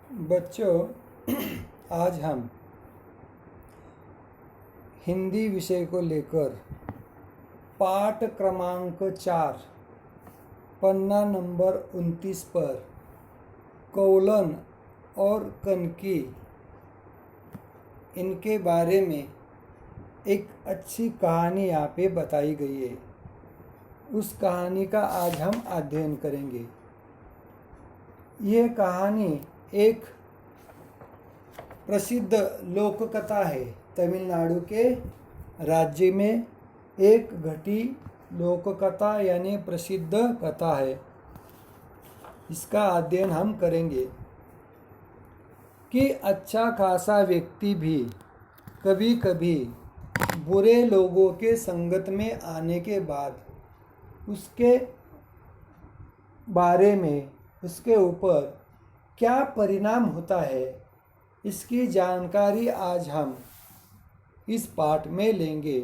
बच्चों, आज हम हिंदी विषय को लेकर पाठ क्रमांक 4 पन्ना नंबर 29 पर कौलन और कनकी इनके बारे में एक अच्छी कहानी यहाँ पे बताई गई है। उस कहानी का आज हम अध्ययन करेंगे। ये कहानी एक प्रसिद्ध लोक कथा है। तमिलनाडु के राज्य में एक घटी लोक कथा यानी प्रसिद्ध कथा है। इसका अध्ययन हम करेंगे कि अच्छा खासा व्यक्ति भी कभी कभी बुरे लोगों के संगत में आने के बाद उसके बारे में उसके ऊपर क्या परिणाम होता है, इसकी जानकारी आज हम इस पाठ में लेंगे।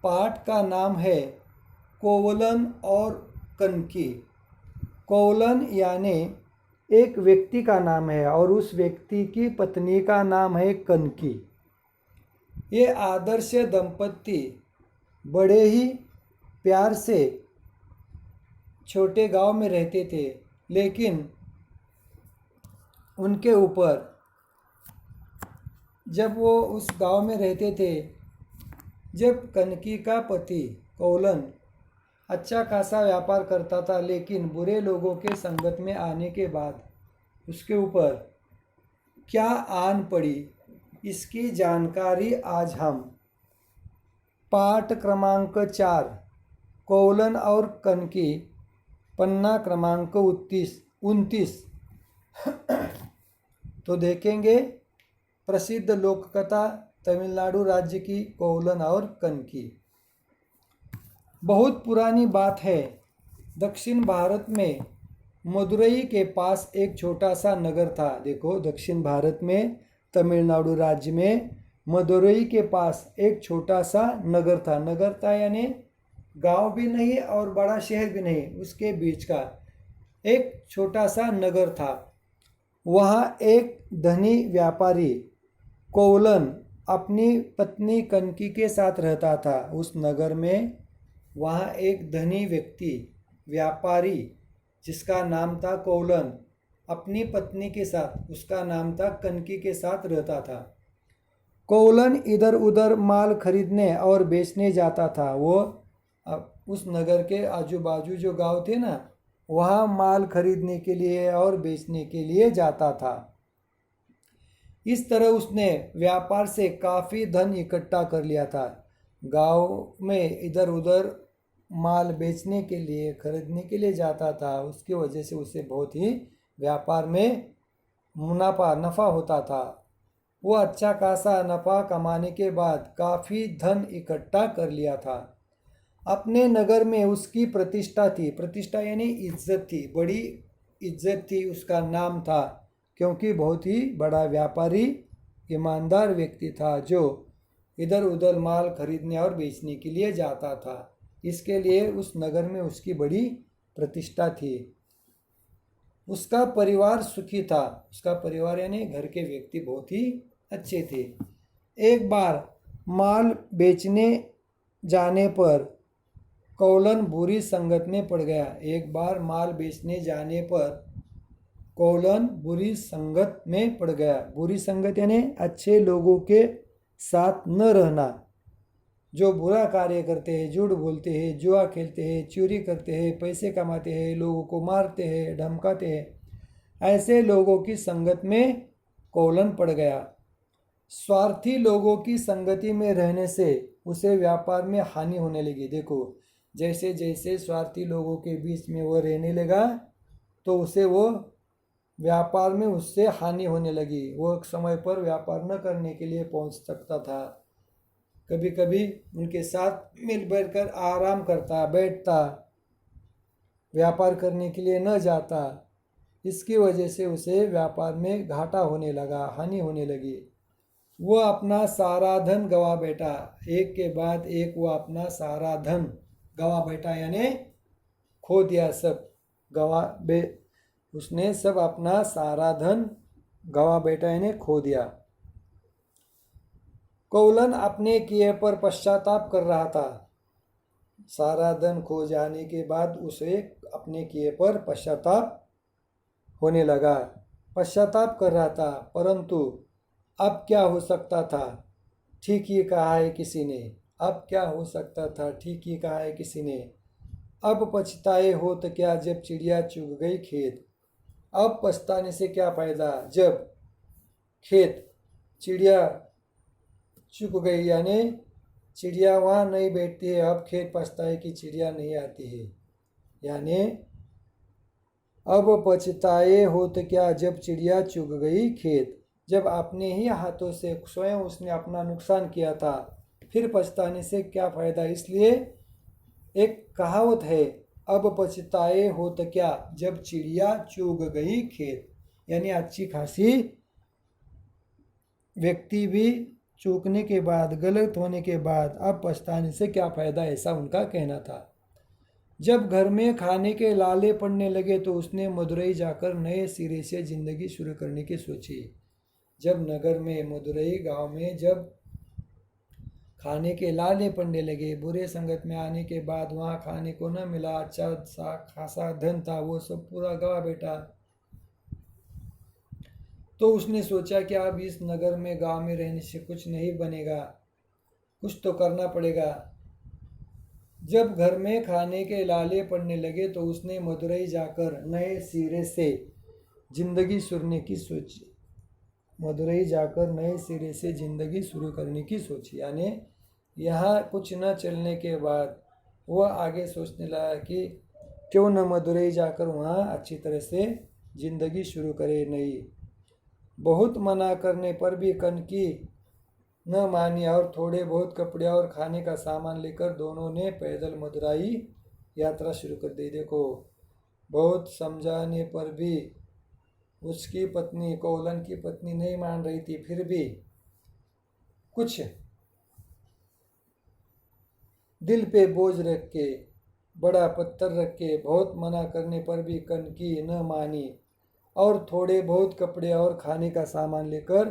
पाठ का नाम है कौलन और कनकी। कौलन यानी एक व्यक्ति का नाम है और उस व्यक्ति की पत्नी का नाम है कनकी। ये आदर्श दंपति बड़े ही प्यार से छोटे गांव में रहते थे, लेकिन उनके ऊपर जब वो उस गांव में रहते थे, जब कनकी का पति कौलन अच्छा खासा व्यापार करता था, लेकिन बुरे लोगों के संगत में आने के बाद उसके ऊपर क्या आन पड़ी, इसकी जानकारी आज हम पाठ क्रमांक 4 कौलन और कनकी पन्ना क्रमांक 29 तो देखेंगे। प्रसिद्ध लोक कथा तमिलनाडु राज्य की कौलन और कनकी। बहुत पुरानी बात है। दक्षिण भारत में मदुरई के पास एक छोटा सा नगर था। देखो, दक्षिण भारत में तमिलनाडु राज्य में मदुरई के पास एक छोटा सा नगर था। नगर था यानी गांव भी नहीं और बड़ा शहर भी नहीं, उसके बीच का एक छोटा सा नगर था। वहाँ एक धनी व्यापारी कौलन अपनी पत्नी कनकी के साथ रहता था। उस नगर में वहाँ एक धनी व्यक्ति व्यापारी जिसका नाम था कौलन अपनी पत्नी के साथ, उसका नाम था कनकी के साथ रहता था। कौलन इधर उधर माल खरीदने और बेचने जाता था। वो उस नगर के आजू बाजू जो गांव थे ना, वहाँ माल खरीदने के लिए और बेचने के लिए जाता था। इस तरह उसने व्यापार से काफ़ी धन इकट्ठा कर लिया था। गांव में इधर उधर माल बेचने के लिए खरीदने के लिए जाता था। उसकी वजह से उसे बहुत ही व्यापार में नफ़ा होता था। वो अच्छा खासा नफ़ा कमाने के बाद काफ़ी धन इकट्ठा कर लिया था। अपने नगर में उसकी प्रतिष्ठा थी। प्रतिष्ठा यानी इज्जत थी, बड़ी इज्जत थी। उसका नाम था, क्योंकि बहुत ही बड़ा व्यापारी ईमानदार व्यक्ति था जो इधर उधर माल खरीदने और बेचने के लिए जाता था। इसके लिए उस नगर में उसकी बड़ी प्रतिष्ठा थी। उसका परिवार सुखी था। उसका परिवार यानी घर के व्यक्ति बहुत ही अच्छे थे। एक बार माल बेचने जाने पर कौलन बुरी संगत में पड़ गया। एक बार माल बेचने जाने पर कौलन बुरी संगत में पड़ गया। बुरी संगत यानी अच्छे लोगों के साथ न रहना, जो बुरा कार्य करते हैं, झूठ बोलते हैं, जुआ खेलते हैं, चोरी करते हैं, पैसे कमाते हैं, लोगों को मारते हैं, धमकाते हैं, ऐसे लोगों की संगत में कौलन पड़ गया। स्वार्थी लोगों की संगति में रहने से उसे व्यापार में हानि होने लगी। देखो, जैसे जैसे स्वार्थी लोगों के बीच में वो रहने लगा तो उसे वो व्यापार में उससे हानि होने लगी। वो समय पर व्यापार न करने के लिए पहुंच सकता था। कभी कभी उनके साथ मिल बैठकर आराम करता, बैठता, व्यापार करने के लिए न जाता। इसकी वजह से उसे व्यापार में घाटा होने लगा, हानि होने लगी। वो अपना सारा धन गवा बैठा। एक के बाद एक वो अपना सारा धन गवा बैठा, यानी खो दिया। सब उसने सब अपना सारा धन गवा बेटा यानी खो दिया। कौलन अपने किए पर पश्चाताप कर रहा था। सारा धन खो जाने के बाद उसे अपने किए पर पश्चाताप होने लगा, पश्चाताप कर रहा था। परंतु अब क्या हो सकता था, ठीक ही कहा है किसी ने। अब क्या हो सकता था, ठीक ही कहा है किसी ने। अब पछताए हो तो क्या जब चिड़िया चुग गई खेत। अब पछताने से क्या फायदा जब खेत चिड़िया चुग गई, यानी चिड़िया वहाँ नहीं बैठती है। अब खेत पछताए कि चिड़िया नहीं आती है। यानी अब पछताए हो तो क्या जब चिड़िया चुग गई खेत। जब अपने ही हाथों से स्वयं उसने अपना नुकसान किया था, फिर पछताने से क्या फायदा। इसलिए एक कहावत है, अब पछताए हो तो क्या जब चिड़िया चुग गई खेत। यानी अच्छी खासी व्यक्ति भी चूकने के बाद, गलत होने के बाद अब पछताने से क्या फायदा, ऐसा उनका कहना था। जब घर में खाने के लाले पड़ने लगे तो उसने मदुरई जाकर नए सिरे से जिंदगी शुरू करने की सोची। जब नगर में, मदुरई गांव में जब खाने के लाले पड़ने लगे, बुरे संगत में आने के बाद वहाँ खाने को न मिला, अच्छा सा खासा धन था वो सब पूरा गवा बेटा। तो उसने सोचा कि अब इस नगर में, गांव में रहने से कुछ नहीं बनेगा, कुछ तो करना पड़ेगा। जब घर में खाने के लाले पड़ने लगे तो उसने मदुरई जाकर नए सिरे से जिंदगी शुरू की सोची। मदुरई जाकर नए सिरे से जिंदगी शुरू करने की सोची। यानी यहाँ कुछ न चलने के बाद वह आगे सोचने लगा कि क्यों न मदुरई जाकर वहाँ अच्छी तरह से जिंदगी शुरू करे नई। बहुत मना करने पर भी कनकी न मानी और थोड़े बहुत कपड़े और खाने का सामान लेकर दोनों ने पैदल मदुराई यात्रा शुरू कर दी। देखो, बहुत समझाने पर भी उसकी पत्नी, कौलन की पत्नी नहीं मान रही थी। फिर भी कुछ दिल पे बोझ रख के, बड़ा पत्थर रख के, बहुत मना करने पर भी कनकी न मानी और थोड़े बहुत कपड़े और खाने का सामान लेकर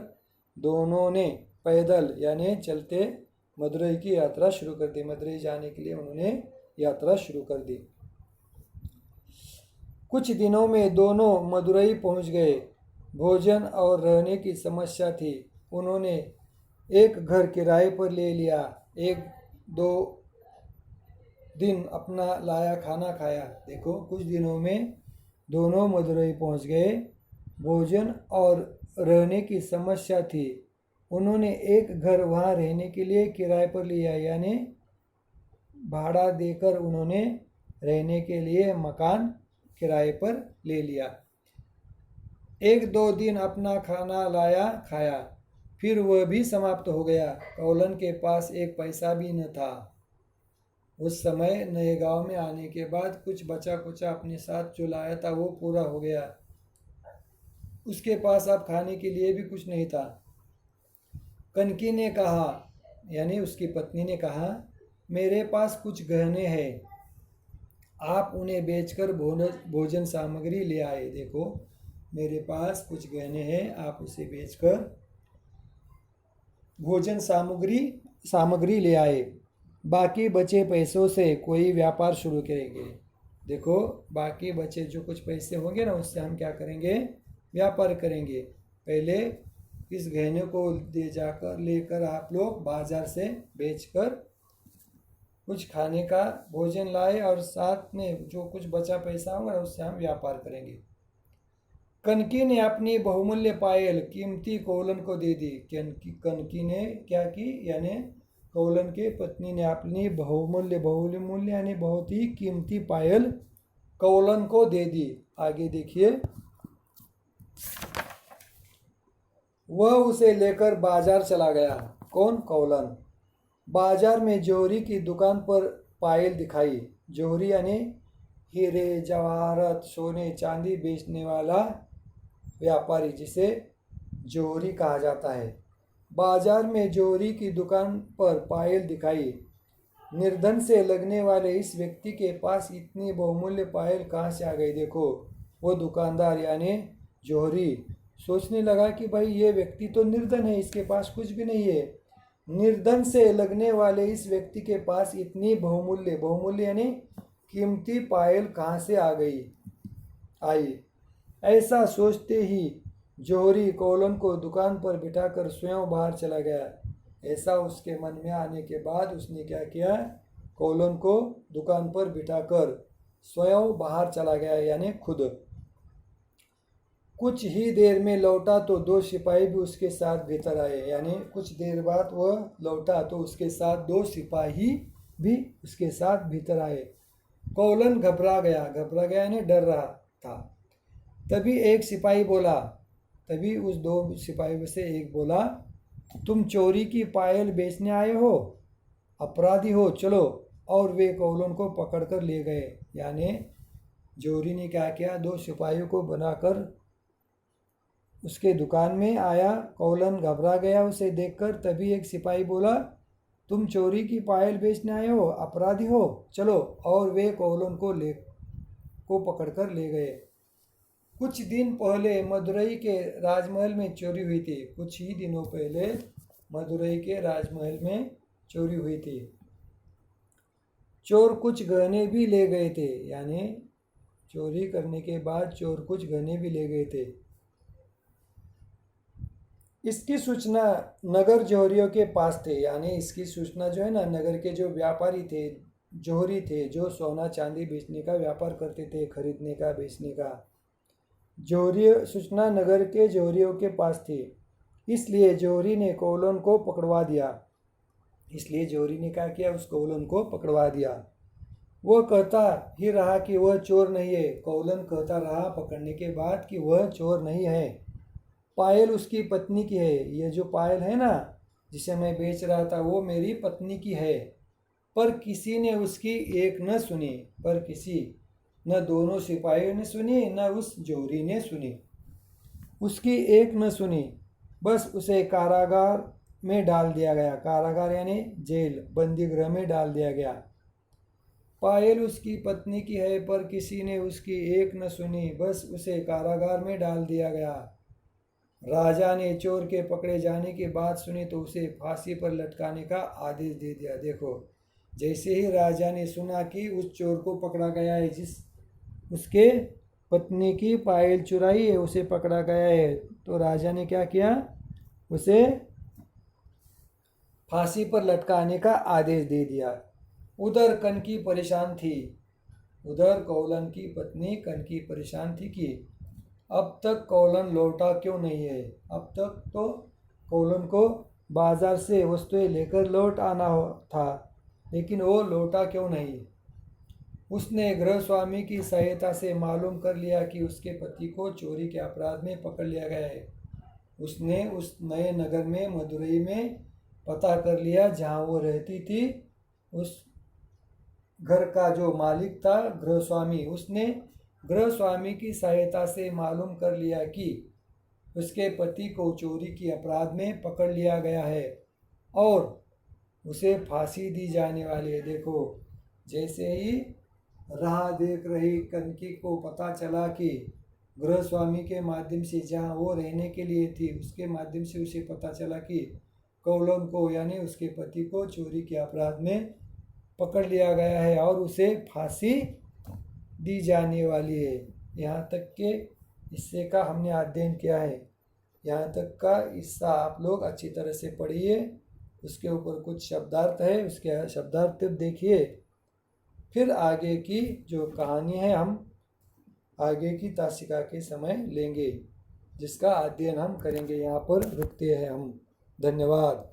दोनों ने पैदल यानी चलते मदुरई की यात्रा शुरू कर दी। मदुरई जाने के लिए उन्होंने यात्रा शुरू कर दी। कुछ दिनों में दोनों मदुरई पहुंच गए। भोजन और रहने की समस्या थी। उन्होंने एक घर किराए पर ले लिया। एक दो दिन अपना लाया खाना खाया। देखो, कुछ दिनों में दोनों मदुरई पहुंच गए। भोजन और रहने की समस्या थी। उन्होंने एक घर वहाँ रहने के लिए किराए पर लिया, यानी भाड़ा देकर उन्होंने रहने के लिए मकान किराए पर ले लिया। एक दो दिन अपना खाना लाया खाया, फिर वह भी समाप्त हो गया। कौलन के पास एक पैसा भी न था। उस समय नए गांव में आने के बाद कुछ बचा कुचा अपने साथ जो लाया था वो पूरा हो गया। उसके पास अब खाने के लिए भी कुछ नहीं था। कनकी ने कहा, यानी उसकी पत्नी ने कहा, मेरे पास कुछ गहने हैं, आप उन्हें बेचकर भोजन सामग्री ले आए। देखो, मेरे पास कुछ गहने हैं, आप उसे बेचकर भोजन सामग्री ले आए। बाकी बचे पैसों से कोई व्यापार शुरू करेंगे। देखो, बाकी बचे जो कुछ पैसे होंगे ना, उससे हम क्या करेंगे, व्यापार करेंगे। पहले इस गहने को दे जाकर लेकर आप लोग बाजार से बेचकर कुछ खाने का भोजन लाए और साथ में जो कुछ बचा पैसा होगा उससे हम व्यापार करेंगे। कनकी ने अपनी बहुमूल्य पायल कीमती कौलन को दे दी। कनकी ने क्या की, यानी कौलन के पत्नी ने अपनी बहुमूल्य यानी बहुत ही कीमती पायल कौलन को दे दी। आगे देखिए, वह उसे लेकर बाजार चला गया। कौन, कौलन। बाजार में जौहरी की दुकान पर पायल दिखाई। जौहरी यानी हीरे जवाहरात, सोने चांदी बेचने वाला व्यापारी, जिसे जौहरी कहा जाता है। बाजार में जौहरी की दुकान पर पायल दिखाई। निर्धन से लगने वाले इस व्यक्ति के पास इतनी बहुमूल्य पायल कहाँ से आ गई। देखो, वो दुकानदार यानी जौहरी सोचने लगा कि भाई ये व्यक्ति तो निर्धन है, इसके पास कुछ भी नहीं है। निर्धन से लगने वाले इस व्यक्ति के पास इतनी बहुमूल्य, बहुमूल्य यानी कीमती पायल कहाँ से आई। ऐसा सोचते ही जौहरी कौलन को दुकान पर बिठाकर स्वयं बाहर चला गया। ऐसा उसके मन में आने के बाद उसने क्या किया, कौलन को दुकान पर बिठाकर स्वयं बाहर चला गया, यानी खुद। कुछ ही देर में लौटा तो 2 सिपाही भी उसके साथ भीतर आए, यानी कुछ देर बाद वह लौटा तो उसके साथ 2 सिपाही भी उसके साथ भीतर आए। कौलन घबरा गया यानी डर रहा था। तभी उस 2 सिपाहियों में से एक बोला, तुम चोरी की पायल बेचने आए हो, अपराधी हो, चलो। और वे कौलन को पकड़कर ले गए। यानी जौहरी ने क्या किया, 2 सिपाहियों को बनाकर उसके दुकान में आया। कौलन घबरा गया उसे देखकर। तभी एक सिपाही बोला, तुम चोरी की पायल बेचने आए हो, अपराधी हो, चलो। और वे कौलन को पकड़कर ले गए। कुछ दिन पहले मदुरई के राजमहल में चोरी हुई थी। कुछ ही दिनों पहले मदुरई के राजमहल में चोरी हुई थी। चोर कुछ गहने भी ले गए थे, यानी चोरी करने के बाद चोर कुछ गहने भी ले गए थे। इसकी सूचना नगर जौहरियों के पास थे, यानी इसकी सूचना जो है ना, नगर के जो व्यापारी थे, जौहरी थे, जो सोना चांदी बेचने का व्यापार करते थे, खरीदने का, बेचने का, सूचना नगर के जौहरियों के पास थी। इसलिए जौहरी ने कौलन को पकड़वा दिया। इसलिए जौहरी ने क्या किया, उस कौलन को पकड़वा दिया। वह कहता ही रहा कि वह चोर नहीं है। कौलन कहता रहा पकड़ने के बाद कि वह चोर नहीं है। पायल उसकी पत्नी की है। ये जो पायल है ना, जिसे मैं बेच रहा था, वो मेरी पत्नी की है। पर किसी ने उसकी एक न सुनी, न दोनों सिपाहियों ने सुनी, न उस जौहरी ने सुनी। उसकी एक न सुनी, बस उसे कारागार में डाल दिया गया। कारागार यानी जेल, बंदी गृह में डाल दिया गया। पायल उसकी पत्नी की है, पर किसी ने उसकी एक न सुनी, बस उसे कारागार में डाल दिया गया। राजा ने चोर के पकड़े जाने की बात सुनी तो उसे फांसी पर लटकाने का आदेश दे दिया। देखो, जैसे ही राजा ने सुना कि उस चोर को पकड़ा गया है, उसके पत्नी की पायल चुराई है, उसे पकड़ा गया है, तो राजा ने क्या किया, उसे फांसी पर लटकाने का आदेश दे दिया। उधर कनकी परेशान थी। उधर कौलन की पत्नी कनकी परेशान थी कि अब तक कौलन लौटा क्यों नहीं है। अब तक तो कौलन को बाजार से वस्तुएं लेकर लौट आना था, लेकिन वो लौटा क्यों नहीं। उसने गृह स्वामी की सहायता से मालूम कर लिया कि उसके पति को चोरी के अपराध में पकड़ लिया गया है। उसने उस नए नगर में मदुरई में पता कर लिया जहाँ वो रहती थी। उस घर का जो मालिक था, गृह स्वामी, उसने गृह स्वामी की सहायता से मालूम कर लिया कि उसके पति को चोरी के अपराध में पकड़ लिया गया है और उसे फांसी दी जाने वाली है। देखो, जैसे ही राह देख रही कनकी को पता चला कि गृह स्वामी के माध्यम से, जहाँ वो रहने के लिए थी, उसके माध्यम से उसे पता चला कि कौलन को यानी उसके पति को चोरी के अपराध में पकड़ लिया गया है और उसे फांसी दी जाने वाली है। यहाँ तक के हिस्से का हमने अध्ययन किया है। यहाँ तक का हिस्सा आप लोग अच्छी तरह से पढ़िए। उसके ऊपर कुछ शब्दार्थ है, उसके शब्दार्थ देखिए। फिर आगे की जो कहानी है हम आगे की तासिका के समय लेंगे, जिसका अध्ययन हम करेंगे। यहाँ पर रुकते हैं हम। धन्यवाद।